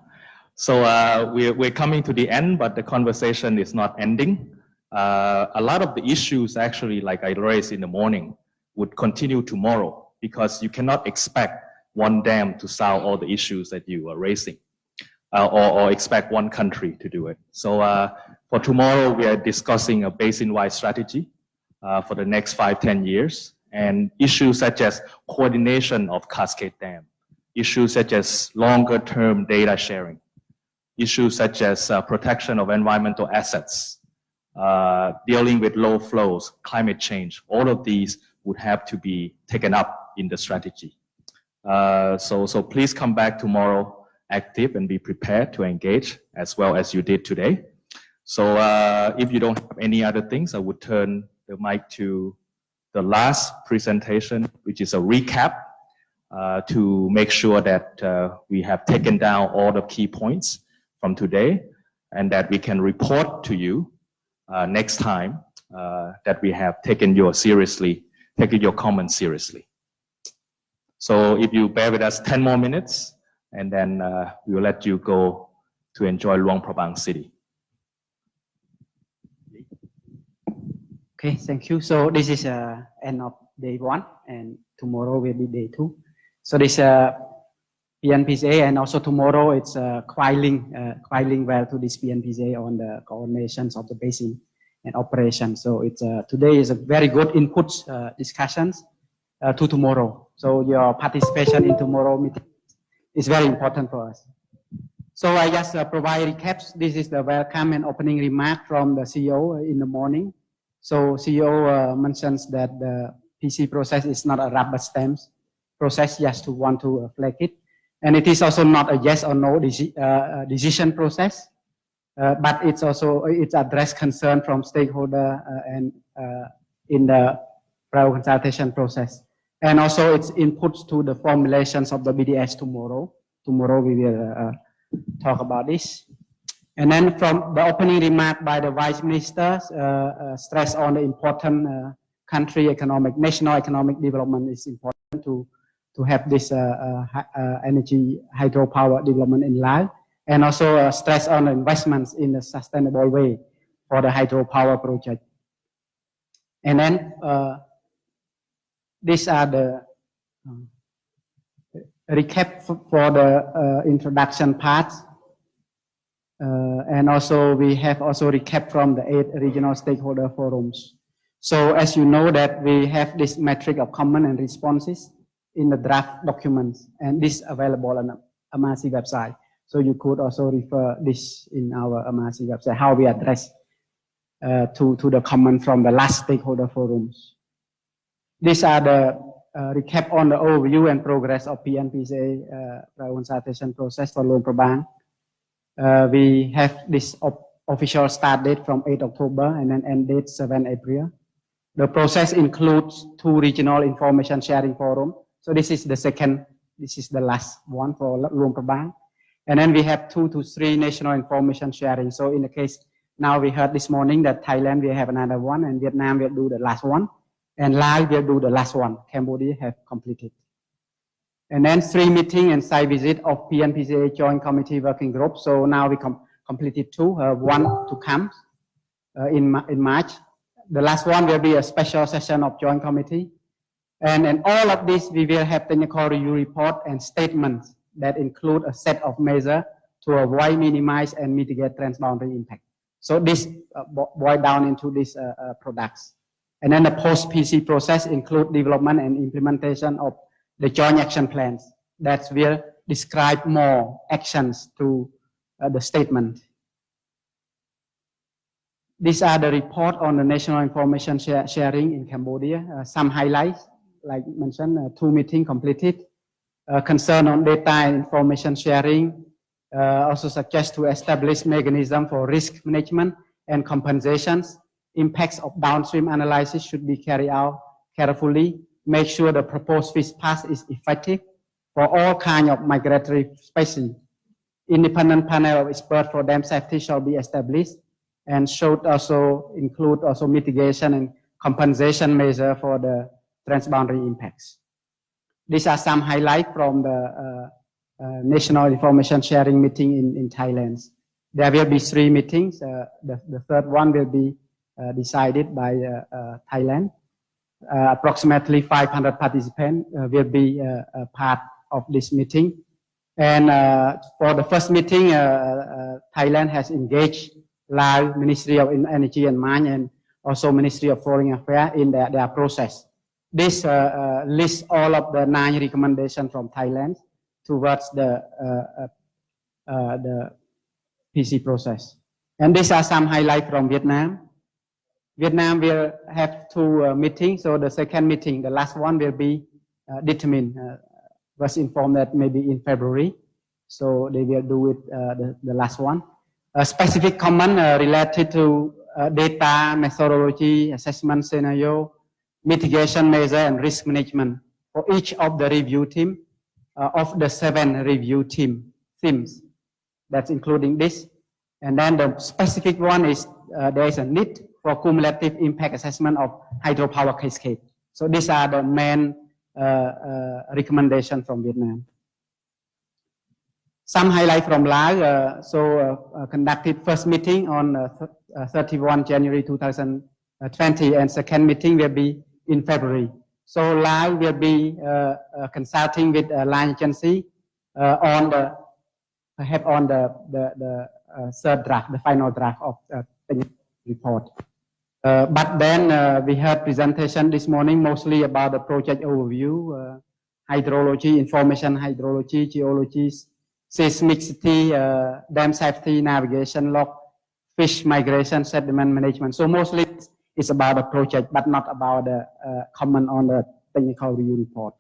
So we're coming to the end, but the conversation is not ending. A lot of the issues actually, like I raised in the morning, would continue tomorrow because you cannot expect one dam to solve all the issues that you are raising or expect one country to do it. So for tomorrow, we are discussing a basin-wide strategy for the next 5-10 years, and issues such as coordination of Cascade Dam, issues such as longer-term data sharing, issues such as protection of environmental assets, dealing with low flows, climate change. All of these would have to be taken up in the strategy. So please come back tomorrow active and be prepared to engage as well as you did today. So if you don't have any other things, I would turn the mic to the last presentation, which is a recap to make sure that we have taken down all the key points from today and that we can report to you next time that we have taken your comments seriously. So if you bear with us 10 more minutes, and then we will let you go to enjoy Luang Prabang City. Okay, thank you. So this is end of day 1, and tomorrow will be day 2. So this PNPCA, and also tomorrow it's quite linked well to this PNPCA on the coordinations of the basin and operation. So it's today is a very good input discussions to tomorrow. So your participation in tomorrow meeting is very important for us. So I just provide recaps. This is the welcome and opening remark from the CEO in the morning. So CEO mentions that the PC process is not a rubber stamp process, just to want to flag it. And it is also not a yes or no decision process, but it's address concern from stakeholder and in the prior consultation process. And also it's inputs to the formulations of the BDS tomorrow. Tomorrow we will talk about this. And then from the opening remark by the Vice Minister, stress on the important national economic development is important to have this energy hydropower development in Laos, and also stress on investments in a sustainable way for the hydropower project. And then these are the recap for the introduction parts. And also we have also recap from the 8 regional stakeholder forums. So as you know that we have this metric of comment and responses in the draft documents, and this available on the MRC website. So you could also refer this in our MRC website, how we address to the comment from the last stakeholder forums. These are the recap on the overview and progress of PNPCA consultation process for Luang Prabang. We have this official start date from 8 October and then end date 7 April. The process includes 2 regional information sharing forum. So this is the last one for Luang Prabang. And then we have 2 to 3 national information sharing. So in the case, now we heard this morning that Thailand will have another one and Vietnam will do the last one. And Laos will do the last one. Cambodia have completed. And then 3 meeting and site visit of PNPCA Joint Committee Working Group. So now we completed 2, 1 to come in March. The last one will be a special session of Joint Committee. And all of this, we will have technical review report and statements that include a set of measures to avoid, minimize, and mitigate transboundary impact. So this boils down into these products. And then the post-PC process include development and implementation of the joint action plans that will describe more actions to the statement. These are the report on the national information sharing in Cambodia. Some highlights, like mentioned, 2 meetings completed. Concern on data and information sharing. Also suggest to establish mechanism for risk management and compensations. Impacts of downstream analysis should be carried out carefully. Make sure the proposed fish pass is effective for all kinds of migratory species. Independent panel of experts for dam safety shall be established and should also include also mitigation and compensation measure for the transboundary impacts. These are some highlights from the National Information Sharing meeting in Thailand. There will be 3 meetings. The third one will be decided by Thailand. Approximately 500 participants will be a part of this meeting. And for the first meeting, Thailand has engaged Laos Ministry of Energy and Mines and also Ministry of Foreign Affairs in their process. This lists all of the 9 recommendations from Thailand towards the PC process. And these are some highlights from Vietnam. Vietnam will have 2 meetings. So the second meeting, the last one will be determined. Was informed that maybe in February. So they will do it the last one. A specific comment related to data, methodology, assessment scenario, mitigation measure, and risk management for each of the review team of the 7 review themes. That's including this. And then the specific one is there is a need for cumulative impact assessment of hydropower cascade. So these are the main recommendation from Vietnam. Some highlight from Laos. Conducted first meeting on 31 January 2020 and second meeting will be in February. So Laos will be consulting with a line agency on the third draft, the final draft of the report. But then we had presentation this morning mostly about the project overview, hydrology, information hydrology, geology, seismicity, dam safety, navigation log, fish migration, sediment management. So mostly it's about the project, but not about the comment on the technical review report.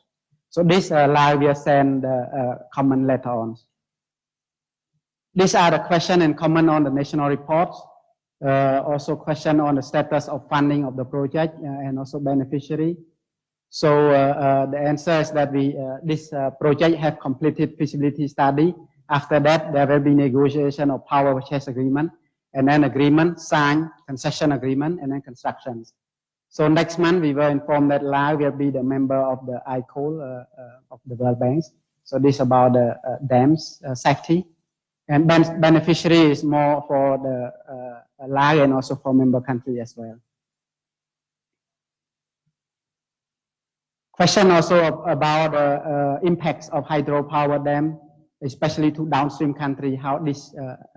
So this live will send comment later on. These are the question and comment on the national reports. Also question on the status of funding of the project and also beneficiary. So the answer is that this project have completed feasibility study. After that, there will be negotiation of power purchase agreement, and then agreement, signed, concession agreement, and then constructions. So next month, we were informed that Laos will be the member of the ICOL of the World Bank. So this is about the dams safety. And beneficiary is more for the Laos and also for member country as well. Question also about the impacts of hydropower dam, especially to downstream country, how this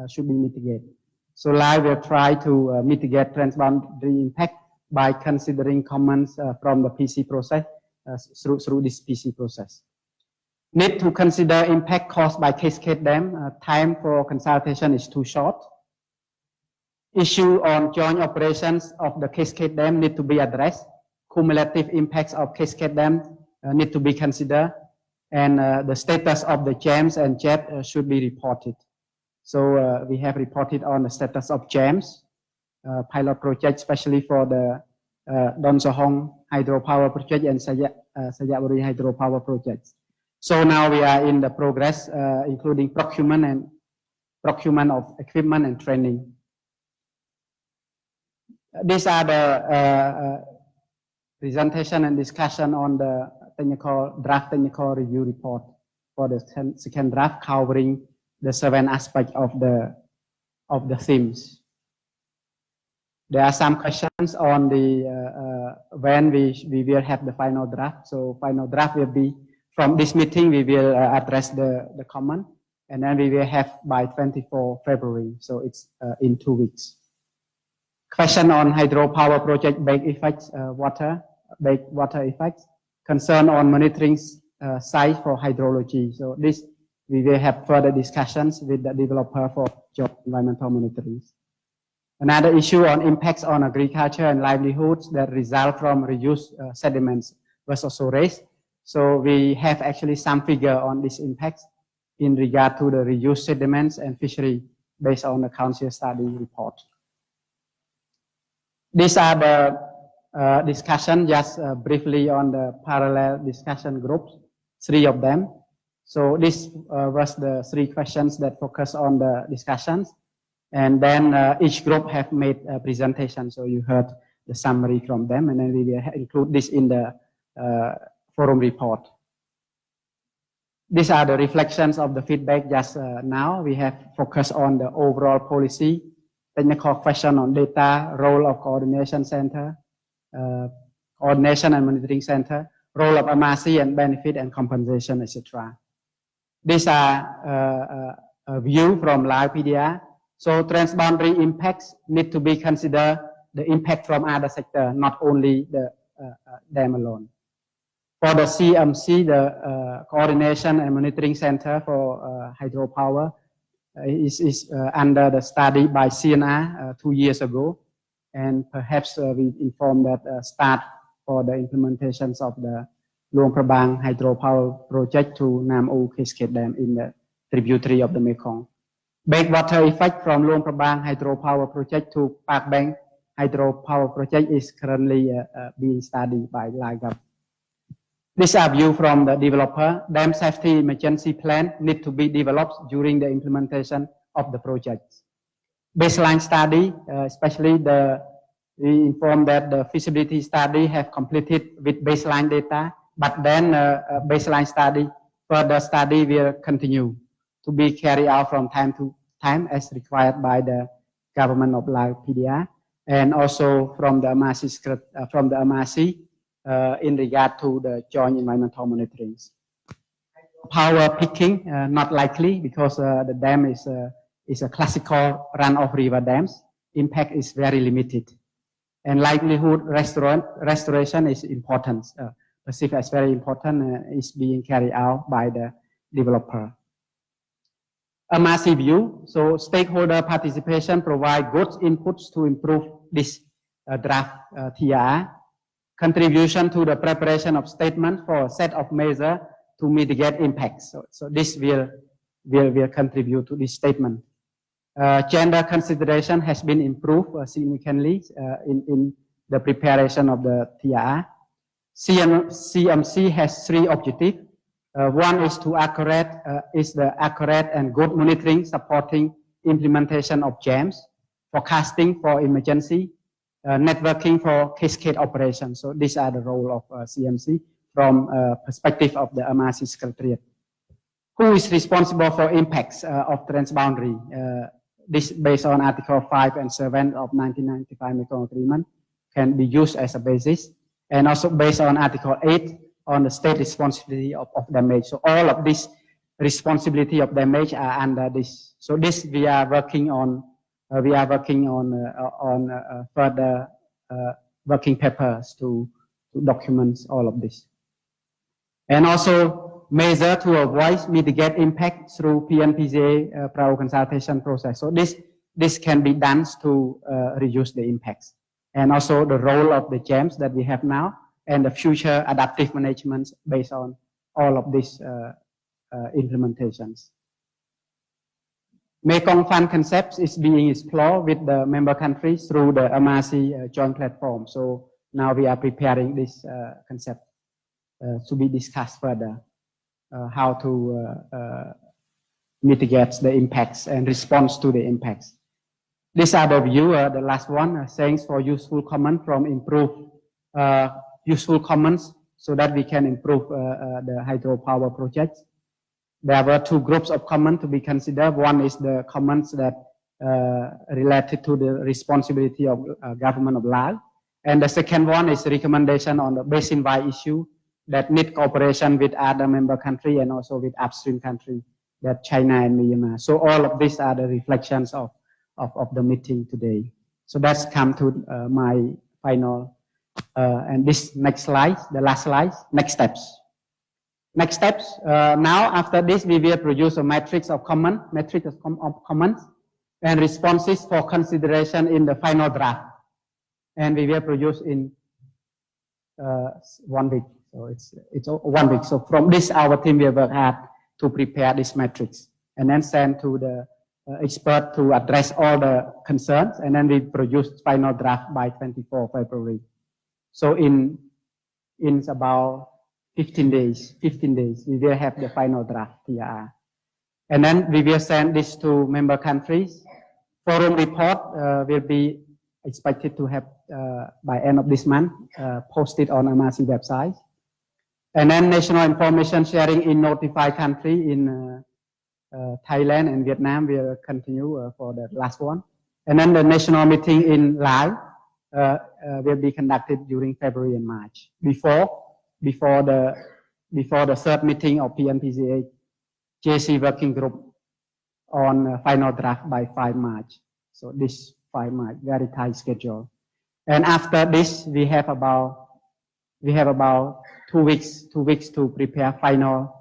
should be mitigated. So Laos will try to mitigate transboundary impact by considering comments from the PC process through this PC process. Need to consider impact caused by cascade dam. Time for consultation is too short. Issue on joint operations of the cascade dam need to be addressed. Cumulative impacts of cascade dam need to be considered, and the status of the jams and jet should be reported. So we have reported on the status of jams, pilot project, especially for the Don Sohong hydropower project and Sayaburi hydropower projects. So now we are in the progress, including procurement of equipment and training. These are the presentation and discussion on the draft technical review report for the second draft covering the 7 aspects of the themes. There are some questions on the when we will have the final draft. So final draft will be from this meeting. We will address the comment, and then we will have by 24 February. So it's in 2 weeks. Question on hydropower project bake effects, water effects. Concern on monitoring site for hydrology. So this we will have further discussions with the developer for joint environmental monitoring. Another issue on impacts on agriculture and livelihoods that result from reused sediments was also raised. So we have actually some figure on these impacts in regard to the reused sediments and fishery based on the council study report. These are the discussion just briefly on the parallel discussion groups, 3 of them. So this was the 3 questions that focus on the discussions. And then each group have made a presentation. So you heard the summary from them, and then we will include this in the forum report. These are the reflections of the feedback just now. We have focused on the overall policy, technical question on data, role of coordination center, coordination and monitoring center, role of MRC and benefit and compensation, etc. These are a view from live PDR. So transboundary impacts need to be considered the impact from other sector, not only the dam alone. For the CMC, the Coordination and Monitoring Center for Hydropower is under the study by CNR 2 years ago. And perhaps we informed that start for the implementations of the Luang Prabang hydropower project to Nam O Cascade Dam in the tributary of the Mekong. Backwater effect from Luang Prabang hydropower project to Park Bank hydropower project is currently being studied by LIGAP. These are view from the developer. Dam safety emergency plan need to be developed during the implementation of the project. Baseline study, especially we inform that the feasibility study have completed with baseline data, but then baseline study, further study will continue to be carried out from time to time as required by the government of Live PDR, and also from the MRC, in regard to the joint environmental monitoring. Power picking, not likely, because the dam is a classical runoff river dams. Impact is very limited. And livelihood restoration is important, perceived as very important, is being carried out by the developer. MRC view, so stakeholder participation provide good inputs to improve this draft TR. Contribution to the preparation of statement for a set of measures to mitigate impacts. So this will contribute to this statement. Gender consideration has been improved significantly in the preparation of the TR. CMC has 3 objectives. One is to accurate and good monitoring supporting implementation of JAMs, forecasting for emergency, networking for cascade operations. So these are the role of CMC from perspective of the MRC Secretariat. Who is responsible for impacts of transboundary? This based on Article 5 and 7 of 1995 Mekong Agreement can be used as a basis, and also based on Article 8 on the state responsibility of damage. So all of this responsibility of damage are under this. So this we are working on. Further working papers to document all of this, and also measure to avoid mitigate impact through PNPCA prior consultation process. So this can be done to reduce the impacts, and also the role of the GEMS that we have now and the future adaptive management based on all of these implementations. Mekong Fund concepts is being explored with the member countries through the MRC joint platform. So now we are preparing this concept to be discussed further, how to mitigate the impacts and response to the impacts. These are the view, the last one, thanks for useful comment from improved useful comments so that we can improve the hydropower projects. There were two groups of comments to be considered. One is the comments that related to the responsibility of government of Laos. And the second one is recommendation on the basin-wide issue that need cooperation with other member country and also with upstream country, that China and Myanmar. So all of these are the reflections of the meeting today. So that's come to my final, and this next slide, the last slide, next steps. Next steps, now after this we will produce a matrix of comments and responses for consideration in the final draft. And we will produce in 1 week. So it's 1 week. So from this, our team will work hard to prepare this matrix and then send to the expert to address all the concerns. And then we produce final draft by 24 February. So in about 15 days, we will have the final draft TR. And then we will send this to member countries. Forum report will be expected to have by end of this month, posted on MRC website. And then national information sharing in notified country in Thailand and Vietnam will continue for the last one. And then the national meeting in Laos will be conducted during February and March before the third meeting of PNPCA JC working group on final draft by 5 March. So this 5 March, very tight schedule. And after this, we have about 2 weeks to prepare final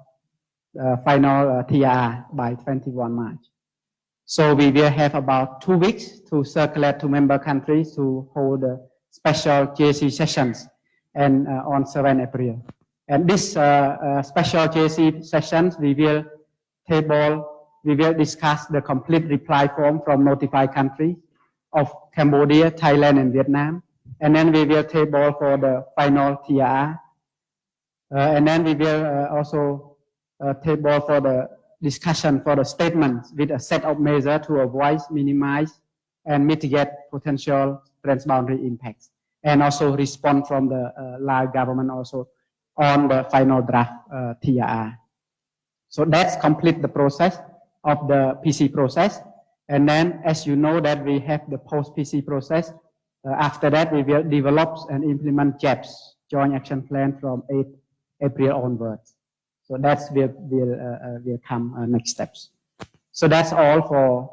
TR by 21 March. So we will have about 2 weeks to circulate to member countries to hold special JC sessions and on 7 April. And this special JC sessions, we will discuss the complete reply form from notified countries of Cambodia, Thailand, and Vietnam. And then we will table for the final TR. And then we will also table for the discussion for the statements with a set of measures to avoid, minimize, and mitigate potential transboundary impacts. And also respond from the Lao government also on the final draft TR. So that's complete the process of the PC process. And then, as you know, that we have the post-PC process. After that, we will develop and implement JAPS, Joint Action Plan, from 8 April onwards. So that's will come next steps. So that's all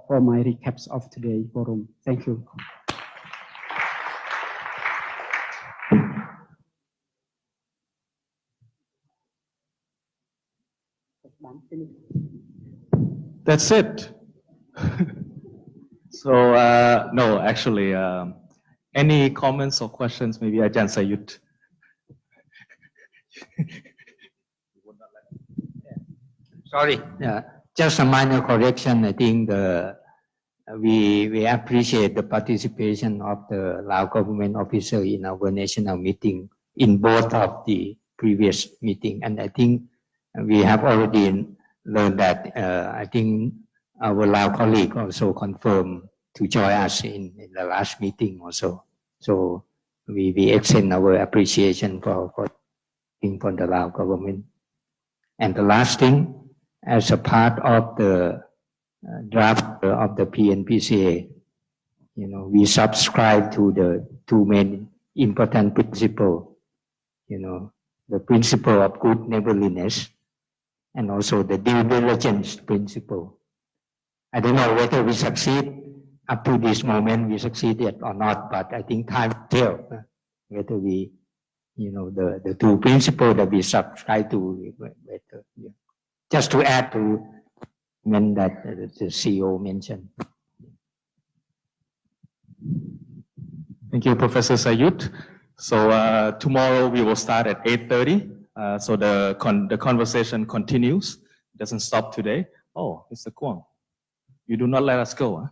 for my recaps of today's forum. Thank you. That's it. So, no, actually, any comments or questions? Maybe Ajahn Sayut. Sorry, just a minor correction. I think we appreciate the participation of the Lao government officer in our national meeting in both of the previous meeting, and I think we have already learned that. I think our Lao colleague also confirmed to join us in the last meeting also. So we extend our appreciation for the Lao government. And the last thing, as a part of the draft of the PNPCA, we subscribe to the 2 main important principles, the principle of good neighborliness and also the due diligence principle. I don't know whether we succeed up to this moment, we succeeded or not, but I think time will tell whether we, the 2 principles that we subscribe to, just to add to that the CEO mentioned. Thank you, Professor Sayut. So tomorrow we will start at 8:30. So the conversation continues. It doesn't stop today. Oh, Mr. Kwong, you do not let us go, huh?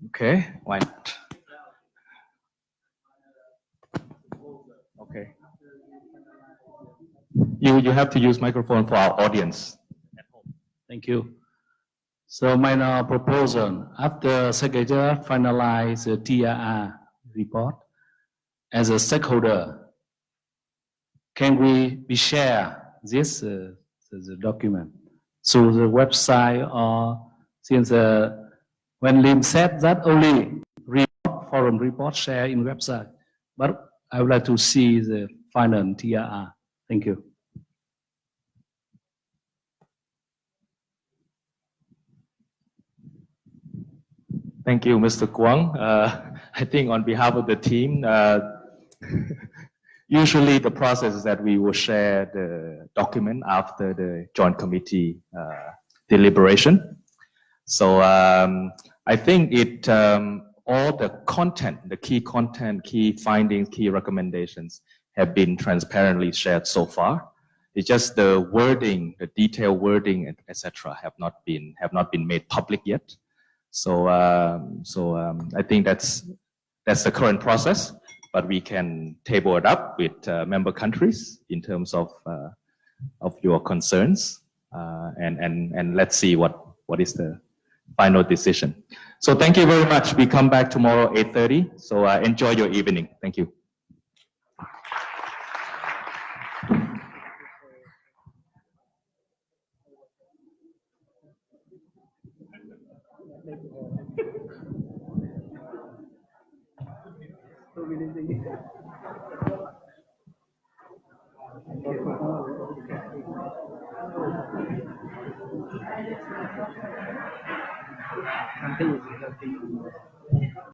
Okay, why not? Okay. You have to use microphone for our audience. Thank you. So my proposal, after Secretariat finalize the TRR report, as a stakeholder, can we share this the document through the website or since when Lim said that only forum report share in website, but I would like to see the final TRR. Thank you. Thank you, Mr. Guang. I think on behalf of the team, usually the process is that we will share the document after the joint committee deliberation. So I think all the content, the key content, key findings, key recommendations have been transparently shared so far. It's just the wording, the detailed wording, etc., have not been made public yet. So I think that's the current process, but we can table it up with member countries in terms of your concerns, and let's see what is the final decision. So thank you very much. We come back tomorrow 8:30. So enjoy your evening. Thank you. Nanti